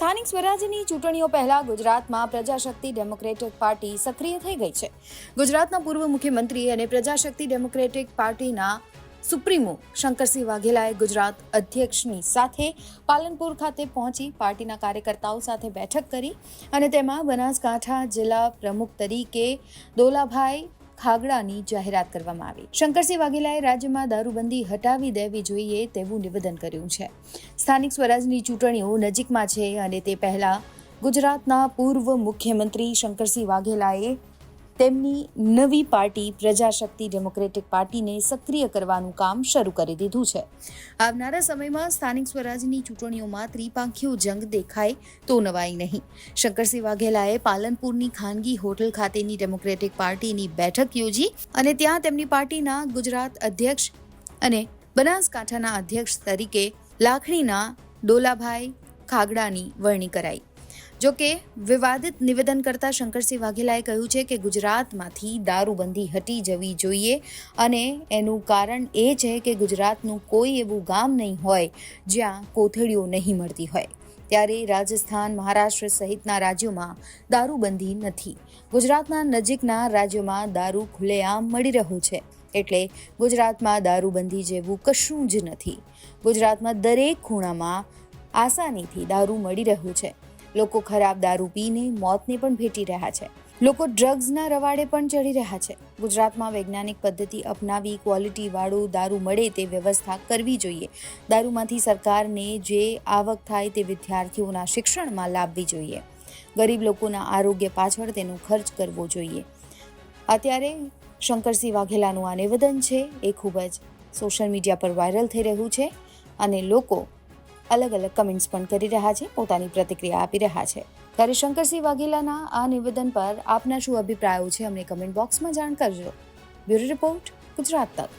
સ્થાનિક સ્વરાજ્યની ચૂંટણીઓ પહેલા ગુજરાતમાં પ્રજાશક્તિ ડેમોક્રેટિક પાર્ટી સક્રિય થઈ ગઈ છે. ગુજરાતના પૂર્વ મુખ્યમંત્રી અને પ્રજાશક્તિ ડેમોક્રેટિક પાર્ટીના સુપ્રીમો શંકરસિંહ વાઘેલાએ ગુજરાત અધ્યક્ષની સાથે પાલનપુર ખાતે પહોંચી પાર્ટીના કાર્યકર્તાઓ સાથે બેઠક કરી અને તેમાં બનાસકાંઠા જિલ્લા પ્રમુખ તરીકે દોલાભાઈ ખાગડાની જાહેરાત કરવામાં આવી. શંકરસિંહ વાઘેલાએ રાજ્યમાં દારૂબંધી હટાવી દેવી જોઈએ તેવું નિવેદન કર્યું છે. સ્થાનિક સ્વરાજની ચૂંટણીઓ નજીકમાં છે અને તે પહેલા ગુજરાતના પૂર્વ મુખ્યમંત્રી શંકરસિંહ વાઘેલાએ તેમની નવી પાર્ટી પ્રજાશક્તિ ડેમોક્રેટિક પાર્ટીને સક્રિય કરવાનું કામ શરૂ કરી દીધું છે. આવનારા સમયમાં સ્થાનિક સ્વરાજની ચૂંટણીઓમાં ત્રિપાંખીયો જંગ દેખાય તો નવાઈ નહીં. શંકરસિંહ વાઘેલાએ પાલનપુરની ખાનગી હોટલ ખાતેની ડેમોક્રેટિક પાર્ટીની બેઠક યોજી અને ત્યાં તેમની પાર્ટીના ગુજરાત અધ્યક્ષ અને બનાસકાંઠાના અધ્યક્ષ તરીકે લાખણીના દોલાભાઈ ખાગડાની વરણી કરાઈ. જોકે વિવાદિત નિવેદન કરતા શંકરસિંહ વાઘેલાએ કહ્યું છે કે ગુજરાતમાંથી દારૂબંધી હટી જવી જોઈએ અને એનું કારણ એ છે કે ગુજરાતનું કોઈ એવું ગામ નહીં હોય જ્યાં કોથળીઓ નહીં મળતી હોય. ત્યારે રાજસ્થાન, મહારાષ્ટ્ર સહિતના રાજ્યોમાં દારૂબંધી નથી. ગુજરાતના નજીકના રાજ્યોમાં દારૂ ખુલ્લેઆમ મળી રહ્યો છે. એટલે ગુજરાતમાં દારૂબંધી જેવું કશું જ નથી. ગુજરાતમાં દરેક ખૂણામાં આસાનીથી દારૂ મળી રહ્યું છે. લોકો ખરાબ દારૂ પીને મોતને પણ ભેટી રહ્યા છે. લોકો ડ્રગ્સના રવાડે પણ ચડી રહ્યા છે. ગુજરાતમાં વૈજ્ઞાનિક પદ્ધતિ અપનાવી ક્વોલિટીવાળું દારૂ મળે તે વ્યવસ્થા કરવી જોઈએ. દારૂમાંથી સરકારને જે આવક થાય તે વિદ્યાર્થીઓના શિક્ષણમાં લાવવી જોઈએ. ગરીબ લોકોના આરોગ્ય પાછળ તેનો ખર્ચ કરવો જોઈએ. અત્યારે શંકરસિંહ વાઘેલાનું આ નિવેદન છે એ ખૂબ જ સોશિયલ મીડિયા પર વાયરલ થઈ રહ્યું છે અને લોકો અલગ અલગ કમેન્ટ્સ પણ કરી રહ્યા છે, પોતાની પ્રતિક્રિયા આપી રહ્યા છે. ત્યારે શંકરસિંહ વાઘેલાના આ નિવેદન પર આપના શું અભિપ્રાયો છે અમને કમેન્ટ બોક્સમાં જાણ કરજો. બ્યુરો રિપોર્ટ, ગુજરાત તક.